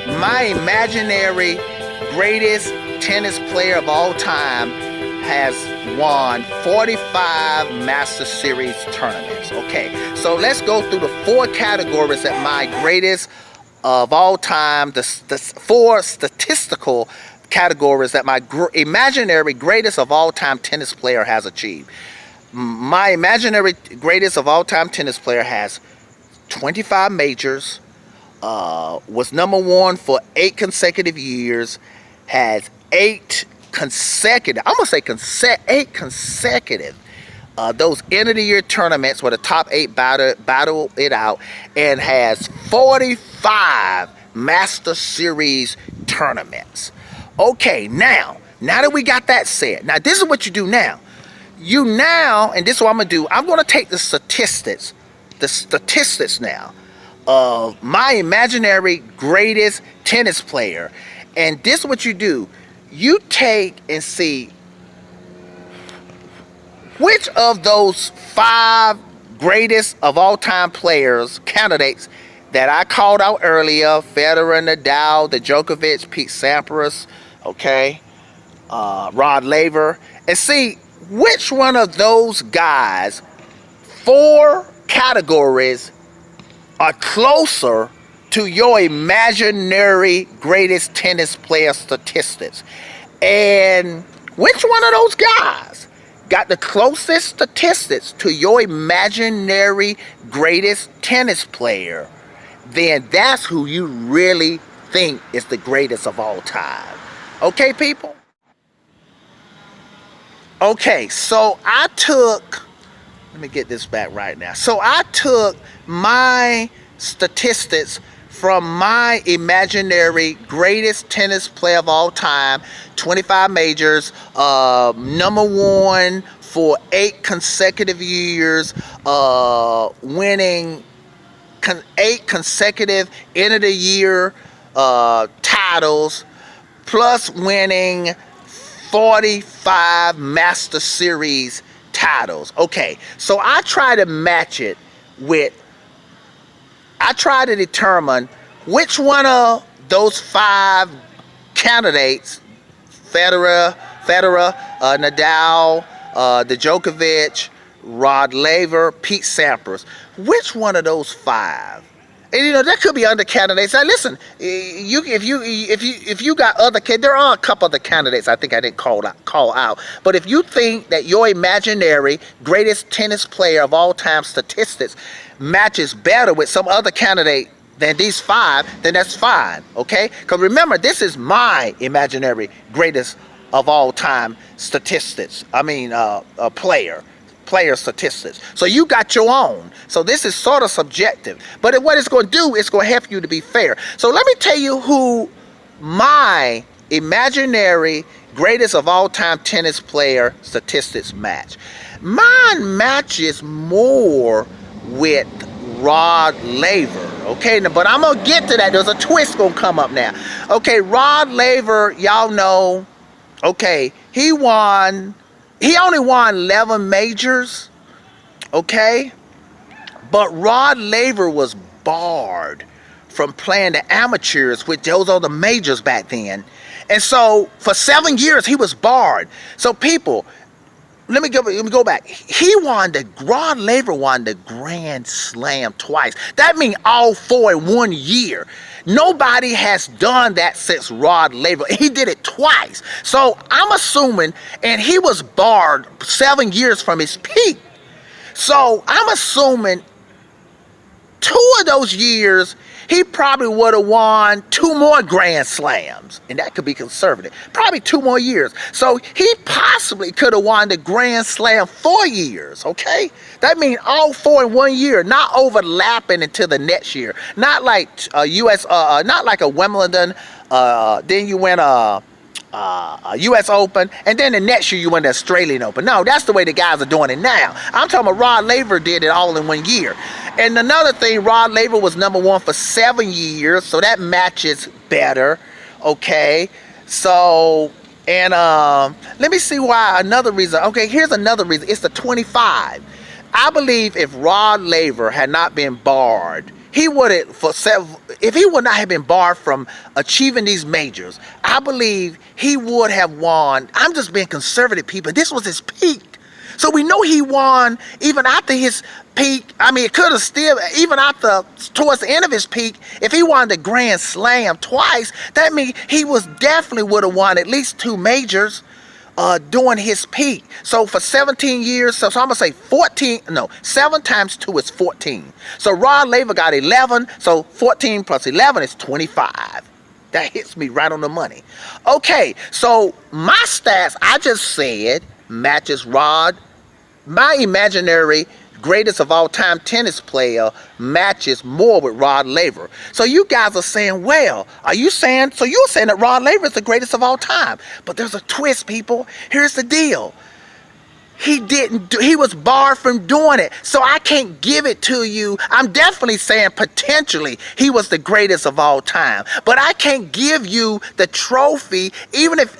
my imaginary greatest tennis player of all time has won 45 Master Series tournaments. Okay, so let's go through the 4 categories that my greatest of all time, the 4 statistical categories that my imaginary greatest of all time tennis player has achieved. My imaginary greatest of all time tennis player has 25 majors, was number 1 for 8 consecutive years, has 8 consecutive, I'm gonna say 8 consecutive those end of the year tournaments where the top 8 battle it out, and has 45 Master Series tournaments. Okay, now that we got that said, now this is what you do now. And this is what I'm gonna do, I'm gonna take the statistics now of my imaginary greatest tennis player, and this is what you do. You take and see which of those 5 greatest of all time players, candidates that I called out earlier, Federer, Nadal, the Djokovic, Pete Sampras, okay, Rod Laver, and see which one of those guys, 4 categories, are closer to your imaginary greatest tennis player statistics. And which one of those guys got the closest statistics to your imaginary greatest tennis player, then that's who you really think is the greatest of all time. Okay, people? Okay, so let me get this back right now. So I took my statistics from my imaginary greatest tennis player of all time, 25 majors, number 1 for 8 consecutive years, winning 8 consecutive end of the year titles, plus winning 45 Master Series titles. Okay, so I try to match it with, I try to determine which one of those 5 candidates, Federer, Nadal, the Djokovic, Rod Laver, Pete Sampras, which one of those 5? And that could be other candidates. Now listen, if you got other candidates, there are a couple of the candidates I think I didn't call out. But if you think that your imaginary greatest tennis player of all time statistics matches better with some other candidate than these 5, then that's fine, okay? Because remember, this is my imaginary greatest of all time statistics. I mean, player statistics. So you got your own. So this is sort of subjective. But what it's going to do, it's going to help you to be fair. So let me tell you who my imaginary greatest of all time tennis player statistics match. Mine matches more with Rod Laver, okay? But I'm gonna get to that. There's a twist gonna come up now. Okay, Rod Laver, y'all know, okay, he only won 11 majors, okay? But Rod Laver was barred from playing the amateurs, which those are the majors back then. And so for 7 years he was barred. So people, let me go back. Rod Laver won the Grand Slam twice. That means all 4 in 1 year. Nobody has done that since Rod Laver. He did it twice. So I'm assuming, and he was barred 7 years from his peak. So I'm assuming 2 of those years, he probably would have won 2 more Grand Slams. And that could be conservative. Probably 2 more years. So he possibly could have won the Grand Slam 4 years, okay? That means all 4 in 1 year, not overlapping into the next year. Not like not like a Wimbledon, then you win a U.S. Open, and then the next year you win the Australian Open. No, that's the way the guys are doing it now. I'm talking about Rod Laver did it all in 1 year. And another thing, Rod Laver was number 1 for 7 years, so that matches better, okay? So, and let me see why, another reason. Okay, here's another reason. It's the 25. I believe if Rod Laver had not been barred, he would have, if he would not have been barred from achieving these majors, I believe he would have won. I'm just being conservative, people. This was his peak. So we know he won even after his peak. I mean, it could have still, even after, towards the end of his peak, if he won the Grand Slam twice, that means he was definitely would have won at least 2 majors during his peak. So for 17 years, so I'm going to say 14, no, 7 times 2 is 14. So Rod Laver got 11, so 14 plus 11 is 25. That hits me right on the money. Okay, so my stats, I just said, matches Rod. My imaginary greatest of all time tennis player matches more with Rod Laver. So you guys are saying, well, are you saying, so you're saying that Rod Laver is the greatest of all time. But there's a twist, people. Here's the deal. He was barred from doing it. So I can't give it to you. I'm definitely saying potentially he was the greatest of all time. But I can't give you the trophy, even if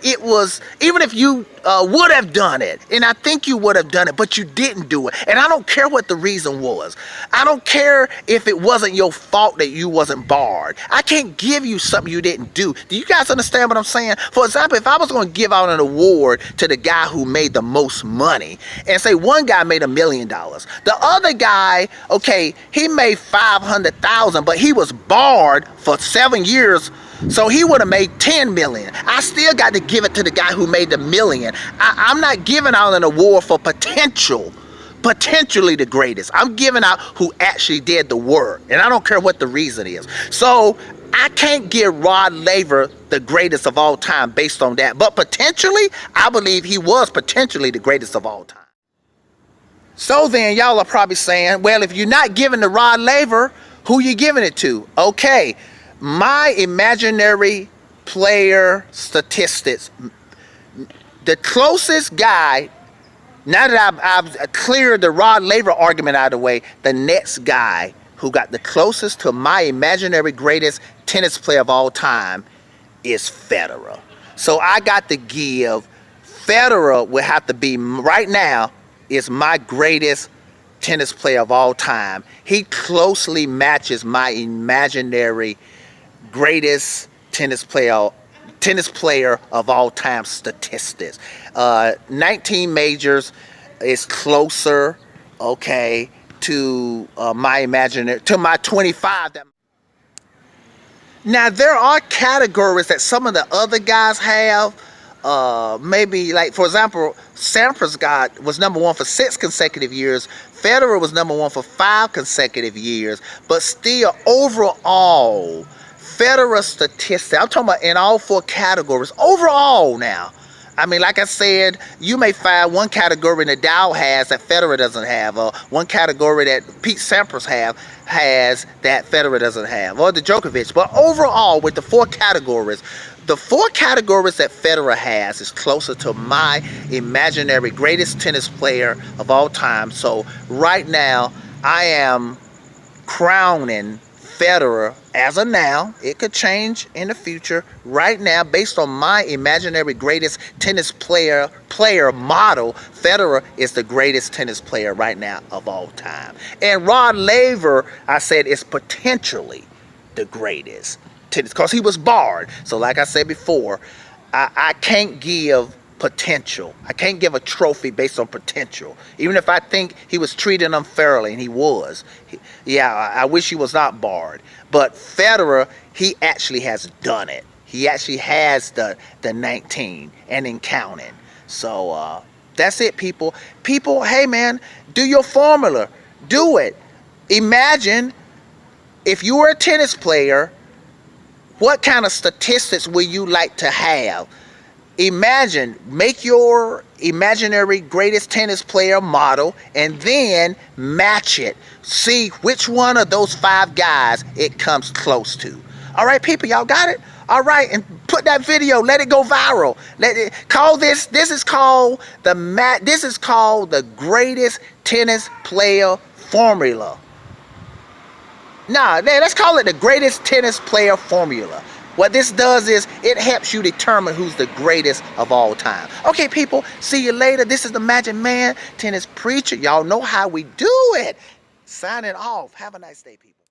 you would have done it. And I think you would have done it, but you didn't do it. And I don't care what the reason was. I don't care if it wasn't your fault that you wasn't barred. I can't give you something you didn't do. Do you guys understand what I'm saying? For example, if I was going to give out an award to the guy who made the most money, and say one guy made $1 million, the other guy, okay, he made 500,000, but he was barred for 7 years, so he would have made 10 million. I still got to give it to the guy who made the $1 million. I'm not giving out an award for potentially the greatest. I'm giving out who actually did the work, and I don't care what the reason is. So I can't give Rod Laver the greatest of all time based on that. But potentially, I believe he was potentially the greatest of all time. So then y'all are probably saying, well, if you're not giving the Rod Laver, who you giving it to? Okay, my imaginary player statistics, the closest guy, now that I've cleared the Rod Laver argument out of the way, the next guy who got the closest to my imaginary greatest tennis player of all time is Federer. So I got to give, Federer would have to be, right now, is my greatest tennis player of all time. He closely matches my imaginary greatest tennis player of all time statistics. 19 majors is closer, okay, to my 25. Now there are categories that some of the other guys have. Maybe like, for example, Sampras was #1 for 6 consecutive years. Federer was #1 for 5 consecutive years. But still, overall, Federer statistics, I'm talking about in all 4 categories, overall now. I mean, like I said, you may find one category Nadal has that Federer doesn't have, or one category that Pete Sampras has that Federer doesn't have, or the Djokovic. But overall, with the 4 categories, the 4 categories that Federer has is closer to my imaginary greatest tennis player of all time. So right now, I am crowning Federer as of now. It could change in the future. Right now, based on my imaginary greatest tennis player model, Federer is the greatest tennis player right now of all time. And Rod Laver, I said, is potentially the greatest tennis, because he was barred. So like I said before, I can't give potential. I can't give a trophy based on potential. Even if I think he was treated unfairly, and he was. Yeah, I wish he was not barred. But Federer, he actually has done it. He actually has the 19 and in counting. So that's it, people. People, hey man, do your formula. Do it. Imagine if you were a tennis player, what kind of statistics would you like to have? Imagine, make your imaginary greatest tennis player model and then match it. See which one of those 5 guys it comes close to. All right, people, y'all got it? All right, and put that video, let it go viral. This is called the greatest tennis player formula. Nah, let's call it the greatest tennis player formula. What this does is it helps you determine who's the greatest of all time. Okay, people, see you later. This is the Magic Man, tennis preacher. Y'all know how we do it. Signing off. Have a nice day, people.